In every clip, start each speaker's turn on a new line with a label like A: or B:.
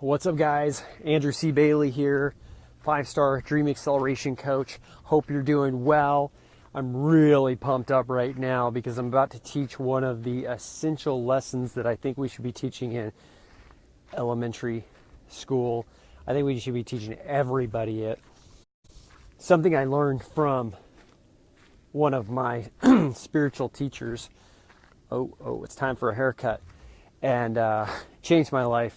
A: What's up, guys? Andrew C. Bailey here, 5-star Dream Acceleration Coach. Hope you're doing well. I'm really pumped up right now because I'm about to teach one of the essential lessons that I think we should be teaching in elementary school. I think we should be teaching everybody it. Something I learned from one of my spiritual teachers. Oh, it's time for a haircut. And changed my life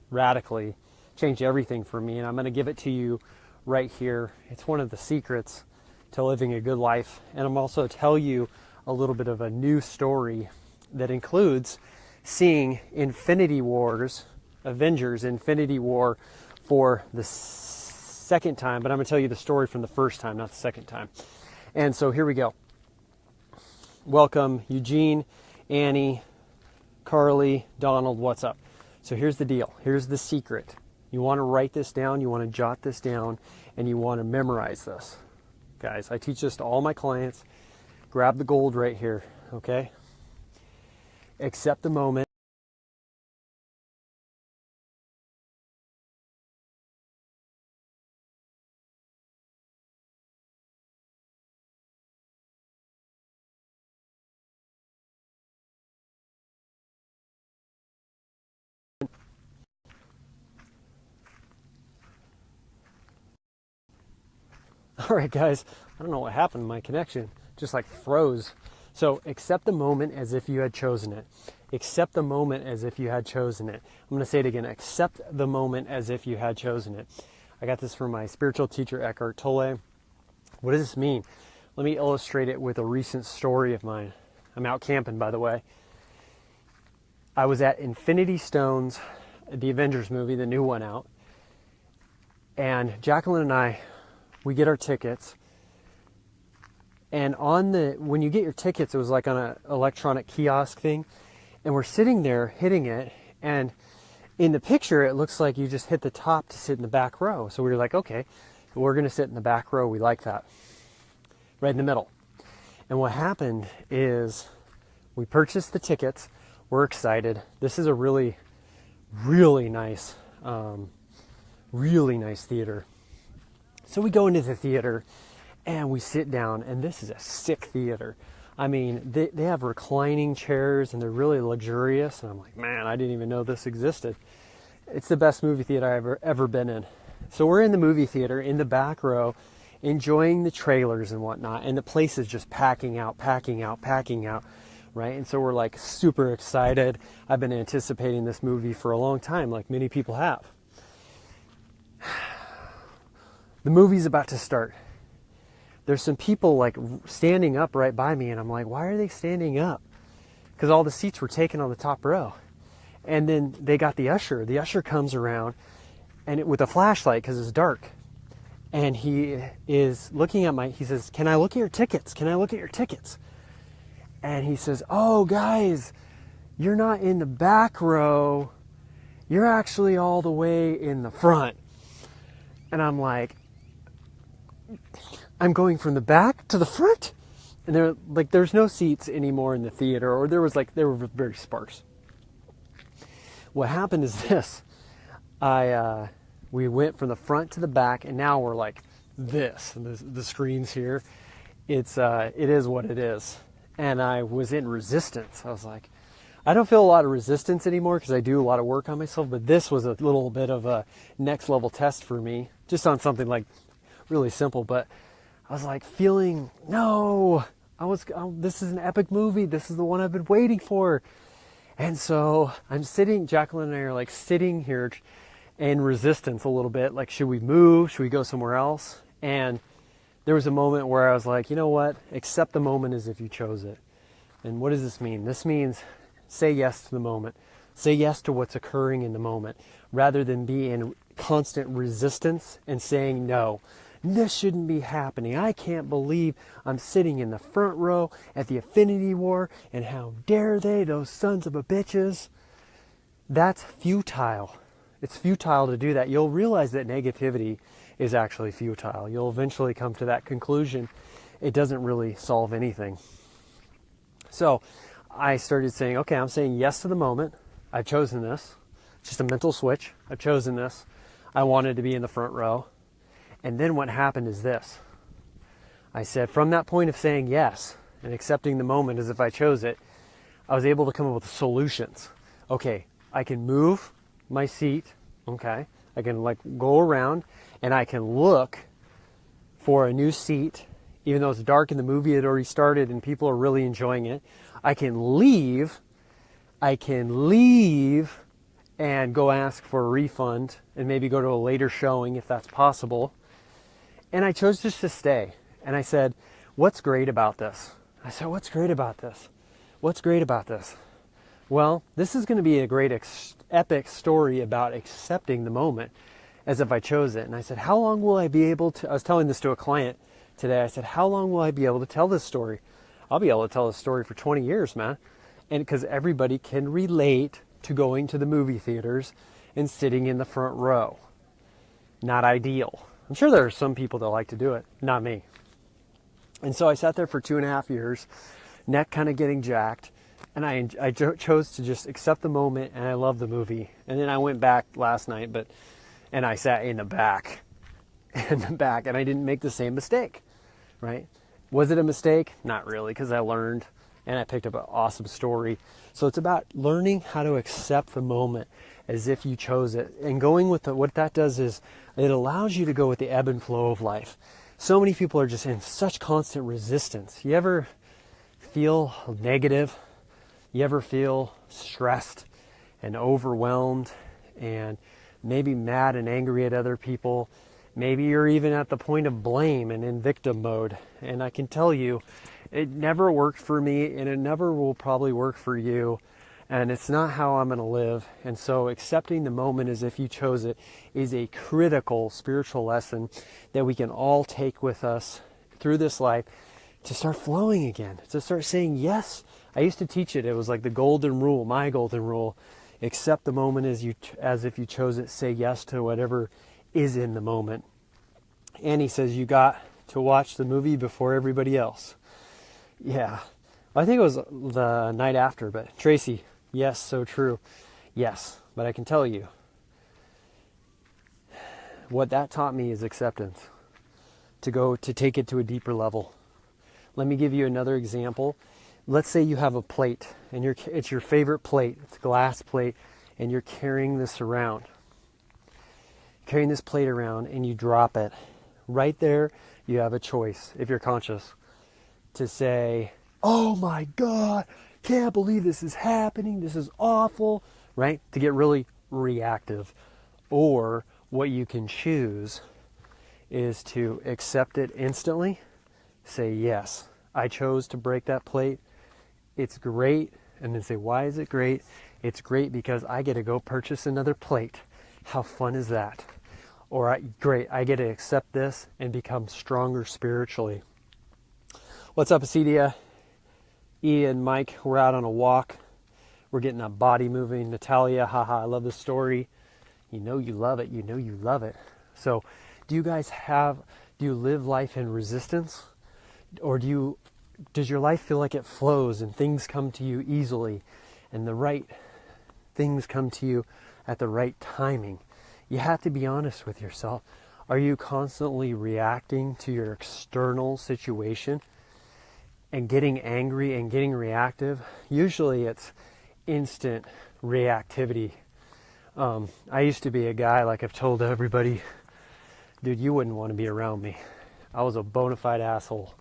A: radically, changed everything for me. And I'm going to give it to you right here. It's one of the secrets to living a good life. And I'm also tell you a little bit of a new story that includes seeing Infinity Wars, Avengers Infinity War for the second time. But I'm going to tell you the story from the first time, not the second time. And so here we go. Welcome, Eugene, Annie, Carly, Donald, what's up? So here's the deal. Here's the secret. You want to write this down, you want to jot this down, and you want to memorize this. Guys, I teach this to all my clients. Grab the gold right here, okay? Accept the moment. All right, guys, I don't know what happened to my connection. Just like froze. So accept the moment as if you had chosen it. Accept the moment as if you had chosen it. I'm going to say it again. Accept the moment as if you had chosen it. I got this from my spiritual teacher, Eckhart Tolle. What does this mean? Let me illustrate it with a recent story of mine. I'm out camping, by the way. I was at Infinity Stones, the Avengers movie, the new one out. And Jacqueline and I, we get our tickets, and when you get your tickets, it was like on an electronic kiosk thing, and we're sitting there hitting it, and in the picture it looks like you just hit the top to sit in the back row. So we were like, okay, we're going to sit in the back row. We like that, right in the middle. And what happened is we purchased the tickets. We're excited. This is a really, really nice theater. So we go into the theater and we sit down, and this is a sick theater. I mean, they have reclining chairs and they're really luxurious. And I'm like, man, I didn't even know this existed. It's the best movie theater I've ever been in. So we're in the movie theater in the back row, enjoying the trailers and whatnot. And the place is just packing out, right? And so we're like super excited. I've been anticipating this movie for a long time, like many people have. The movie's about to start. There's some people like standing up right by me, and I'm like, why are they standing up? Because all the seats were taken on the top row. And then they got the usher. The usher comes around and with a flashlight because it's dark. And he is looking at he says, can I look at your tickets? Can I look at your tickets? And he says, oh, guys, you're not in the back row. You're actually all the way in the front. And I'm like, I'm going from the back to the front? And there's no seats anymore in the theater, or they were very sparse. What happened is this. We went from the front to the back, and now we're like this. And the screen's here. It is what it is. And I was in resistance. I was like, I don't feel a lot of resistance anymore because I do a lot of work on myself, but this was a little bit of a next level test for me, just on something like really simple. But I was like feeling, no, this is an epic movie. This is the one I've been waiting for. And so I'm sitting, Jacqueline and I are like sitting here in resistance a little bit. Like, should we move? Should we go somewhere else? And there was a moment where I was like, you know what? Accept the moment as if you chose it. And what does this mean? This means say yes to the moment. Say yes to what's occurring in the moment, rather than be in constant resistance and saying no. This shouldn't be happening. I can't believe I'm sitting in the front row at the Infinity War, and how dare they, those sons of a bitches. That's futile. It's futile to do that. You'll realize that negativity is actually futile. You'll eventually come to that conclusion. It doesn't really solve anything. So I started saying, okay, I'm saying yes to the moment. I've chosen this. just a mental switch. I've chosen this. I wanted to be in the front row. And then what happened is this. I said, from that point of saying yes and accepting the moment as if I chose it, I was able to come up with solutions. Okay, I can move my seat. Okay, I can like go around and I can look for a new seat, even though it's dark and the movie had already started and people are really enjoying it. I can leave and go ask for a refund and maybe go to a later showing if that's possible. And I chose just to stay. And I said, what's great about this? I said, what's great about this? What's great about this? Well, this is going to be a great epic story about accepting the moment as if I chose it. And I said, how long will I be able to, I was telling this to a client today. I said, how long will I be able to tell this story? I'll be able to tell this story for 20 years, man. And because everybody can relate to going to the movie theaters and sitting in the front row. Not ideal. I'm sure there are some people that like to do it. Not me. And so I sat there for 2.5 years, neck kind of getting jacked. And I chose to just accept the moment, and I love the movie. And then I went back last night, and I sat in the back, and I didn't make the same mistake, right? Was it a mistake? Not really, because I learned, and I picked up an awesome story. So it's about learning how to accept the moment as if you chose it, and going with what that does is it allows you to go with the ebb and flow of life. So many people are just in such constant resistance. You ever feel negative? You ever feel stressed and overwhelmed and maybe mad and angry at other people? Maybe you're even at the point of blame and in victim mode. And I can tell you, it never worked for me, and it never will probably work for you. And it's not how I'm going to live. And so accepting the moment as if you chose it is a critical spiritual lesson that we can all take with us through this life to start flowing again, to start saying yes. I used to teach it. It was like the golden rule, my golden rule. Accept the moment as if you chose it. Say yes to whatever is in the moment. Annie says you got to watch the movie before everybody else. Yeah. I think it was the night after, but Tracy, yes, so true. Yes, but I can tell you, what that taught me is acceptance. To take it to a deeper level. Let me give you another example. Let's say you have a plate, and it's your favorite plate. It's a glass plate, and you're carrying this around. Carrying this plate around, and you drop it. Right there, you have a choice, if you're conscious, to say, oh my God, can't believe this is happening. This is awful, right? To get really reactive. Or what you can choose is to accept it instantly. Say, yes, I chose to break that plate. It's great. And then say, why is it great? It's great because I get to go purchase another plate. How fun is that? Or great, I get to accept this and become stronger spiritually. What's up, Acedia? Ian, Mike, we're out on a walk. We're getting our body moving. Natalia, haha, I love this story. You know you love it. You know you love it. So do you live life in resistance? Or does your life feel like it flows and things come to you easily and the right things come to you at the right timing? You have to be honest with yourself. Are you constantly reacting to your external situation and getting angry and getting reactive? Usually it's instant reactivity. I used to be a guy, like I've told everybody, dude, you wouldn't want to be around me. I was a bona fide asshole.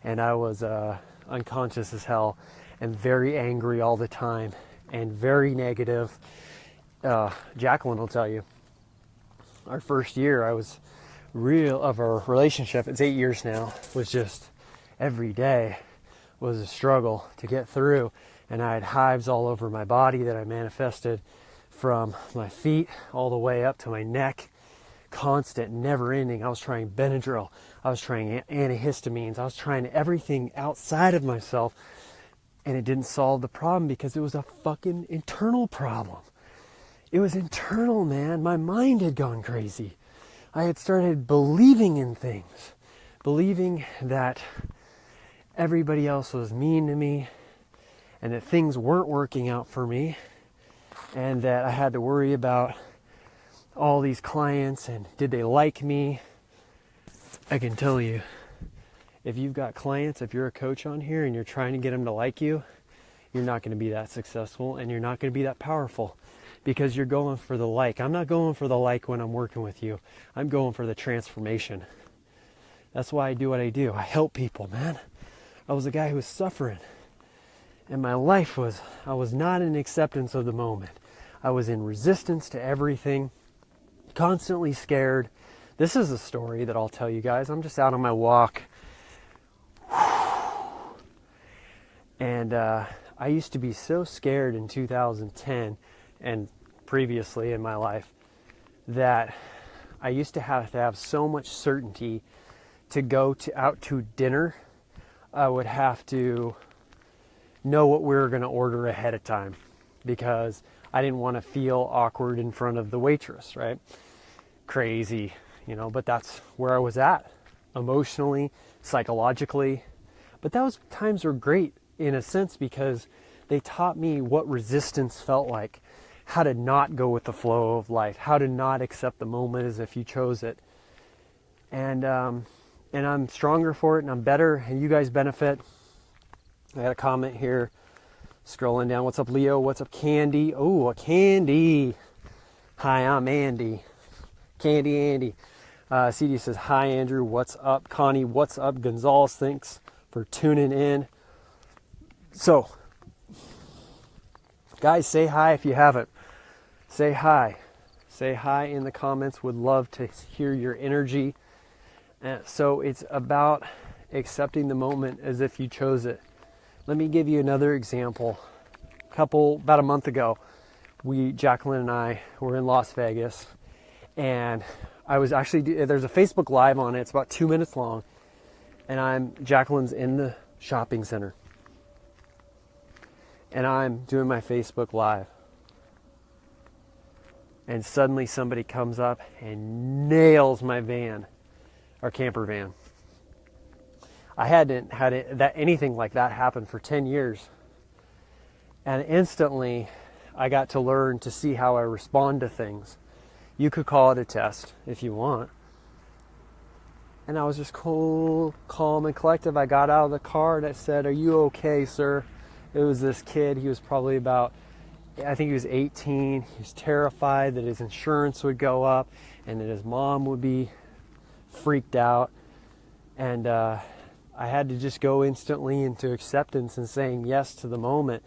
A: And I was unconscious as hell and very angry all the time and very negative. Jacqueline will tell you, our first year of our relationship, it's 8 years now, was just every day was a struggle to get through. And I had hives all over my body that I manifested from my feet all the way up to my neck. Constant, never ending. I was trying Benadryl. I was trying antihistamines. I was trying everything outside of myself. And it didn't solve the problem because it was a fucking internal problem. It was internal, man. My mind had gone crazy. I had started believing in things. Believing that everybody else was mean to me and that things weren't working out for me. and that I had to worry about all these clients and did they like me. I can tell you, if you've got clients, if you're a coach on here and you're trying to get them to like you, you're not going to be that successful and you're not going to be that powerful because you're going for the like. I'm not going for the like when I'm working with you. I'm going for the transformation. That's why I do what I do. I help people, man. I was a guy who was suffering. And my life I was not in acceptance of the moment. I was in resistance to everything, constantly scared. This is a story that I'll tell you guys. I'm just out on my walk. And I used to be so scared in 2010 and previously in my life that I used to have so much certainty to go out to dinner. I would have to know what we were going to order ahead of time because I didn't want to feel awkward in front of the waitress, right? Crazy, but that's where I was at emotionally, psychologically. But those times were great in a sense because they taught me what resistance felt like, how to not go with the flow of life, how to not accept the moment as if you chose it. And I'm stronger for it and I'm better and you guys benefit. I got a comment here, scrolling down. What's up, Leo? What's up, Candy? Oh, a Candy. Hi, I'm Andy. Candy Andy. CD says, hi, Andrew. What's up? Connie, what's up? Gonzalez, thanks for tuning in. So, guys, say hi if you haven't. Say hi. Say hi in the comments. Would love to hear your energy. So it's about accepting the moment as if you chose it. Let me give you another example. About a month ago, Jacqueline and I were in Las Vegas, and I was actually, there's a Facebook Live on it. It's about 2 minutes long, and Jacqueline's in the shopping center, and I'm doing my Facebook Live, and suddenly somebody comes up and nails my van, our camper van. I hadn't had anything like that happen for 10 years. And instantly, I got to learn to see how I respond to things. You could call it a test if you want. And I was just cool, calm, and collective. I got out of the car and I said, "Are you okay, sir?" It was this kid. He was probably I think he was 18. He was terrified that his insurance would go up and that his mom would be freaked out. And I had to just go instantly into acceptance and saying yes to the moment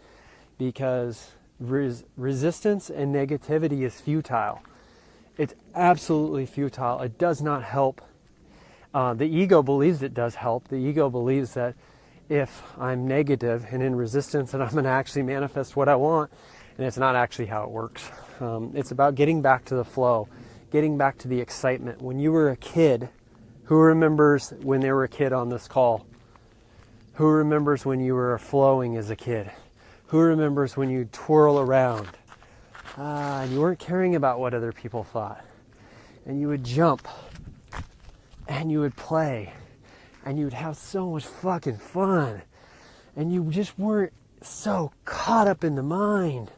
A: because resistance and negativity is futile. It's absolutely futile. It does not help. The ego believes it does help. The ego believes that if I'm negative and in resistance, that I'm going to actually manifest what I want, and it's not actually how it works. It's about getting back to the flow, getting back to the excitement. When you were a kid, who remembers when they were a kid on this call? Who remembers when you were flowing as a kid? Who remembers when you twirl around? And you weren't caring about what other people thought. And you would jump. And you would play. And you would have so much fucking fun. And you just weren't so caught up in the mind.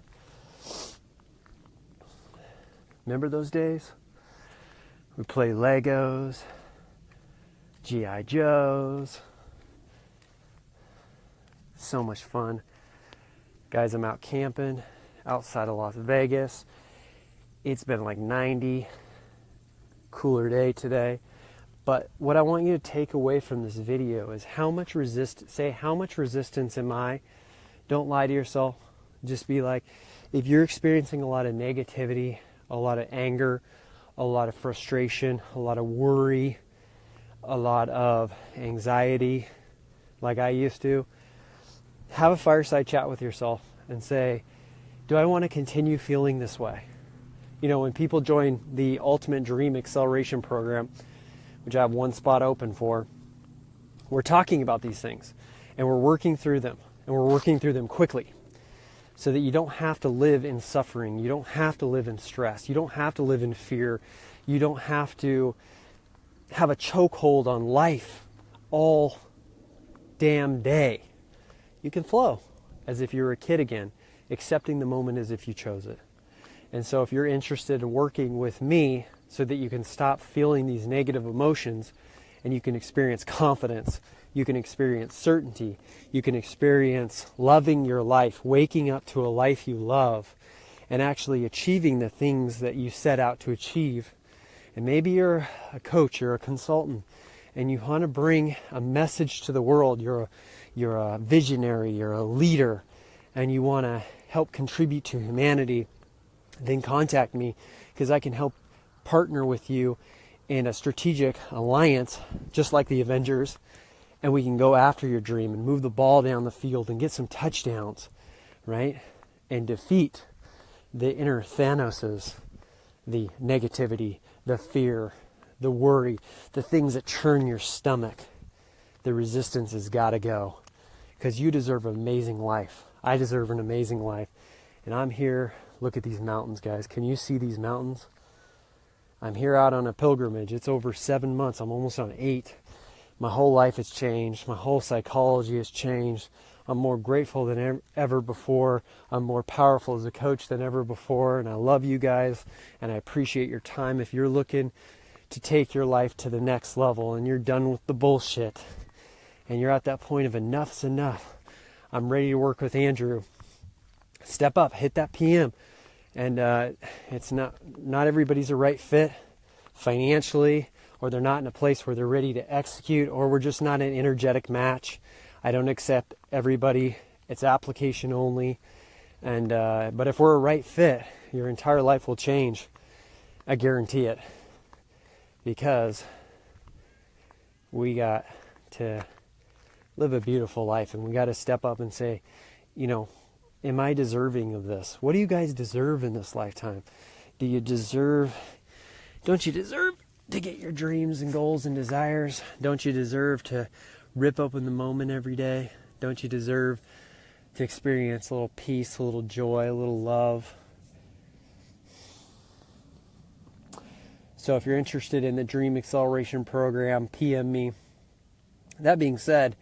A: Remember those days? We play Legos. G.I. Joes. So much fun. Guys, I'm out camping outside of Las Vegas. It's been like 90. Cooler day today. But what I want you to take away from this video is how much resistance am I? Don't lie to yourself. Just be like, if you're experiencing a lot of negativity, a lot of anger, a lot of frustration, a lot of worry, a lot of anxiety, like I used to, have a fireside chat with yourself and say, do I want to continue feeling this way? You know, when people join the Ultimate Dream Acceleration Program, which I have one spot open for, we're talking about these things and we're working through them, and we're working through them quickly so that you don't have to live in suffering. You don't have to live in stress. You don't have to live in fear. You don't have to have a chokehold on life all damn day. You can flow as if you were a kid again, accepting the moment as if you chose it. And so if you're interested in working with me so that you can stop feeling these negative emotions and you can experience confidence, you can experience certainty, you can experience loving your life, waking up to a life you love, and actually achieving the things that you set out to achieve. And maybe you're a coach, you're a consultant, and you want to bring a message to the world. You're a visionary, you're a leader, and you want to help contribute to humanity. Then contact me, because I can help partner with you in a strategic alliance, just like the Avengers, and we can go after your dream and move the ball down the field and get some touchdowns, right? And defeat the inner Thanoses, the negativity, the fear, the worry, the things that churn your stomach. The resistance has got to go, because you deserve an amazing life. I deserve an amazing life. And I'm here. Look at these mountains, guys. Can you see these mountains? I'm here out on a pilgrimage. It's over 7 months. I'm almost on 8. My whole life has changed. My whole psychology has changed. I'm more grateful than ever before. I'm more powerful as a coach than ever before. And I love you guys, and I appreciate your time. If you're looking to take your life to the next level and you're done with the bullshit and you're at that point of enough's enough, I'm ready to work with Andrew. Step up, hit that PM. And it's not everybody's a right fit financially, or they're not in a place where they're ready to execute, or we're just not an energetic match. I don't accept everybody. It's application only. And but if we're a right fit, your entire life will change. I guarantee it. Because we got to live a beautiful life, and we got to step up and say, am I deserving of this? What do you guys deserve in this lifetime? Don't you deserve to get your dreams and goals and desires? Don't you deserve to rip open the moment every day? Don't you deserve to experience a little peace, a little joy, a little love? So if you're interested in the Dream Acceleration Program, PM me. That being said,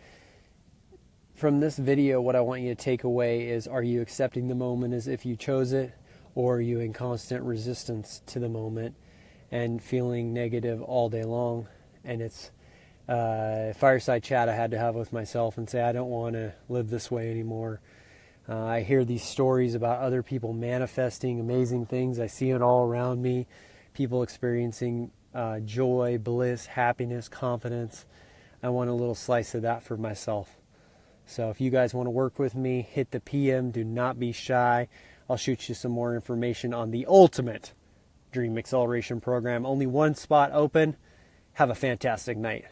A: from this video, what I want you to take away is, are you accepting the moment as if you chose it, or are you in constant resistance to the moment and feeling negative all day long? And it's a fireside chat I had to have with myself and say, I don't want to live this way anymore. I hear these stories about other people manifesting amazing things. I see it all around me. People experiencing joy, bliss, happiness, confidence. I want a little slice of that for myself. So if you guys want to work with me, hit the PM. Do not be shy. I'll shoot you some more information on the ultimate Dream Acceleration Program. Only one spot open. Have a fantastic night.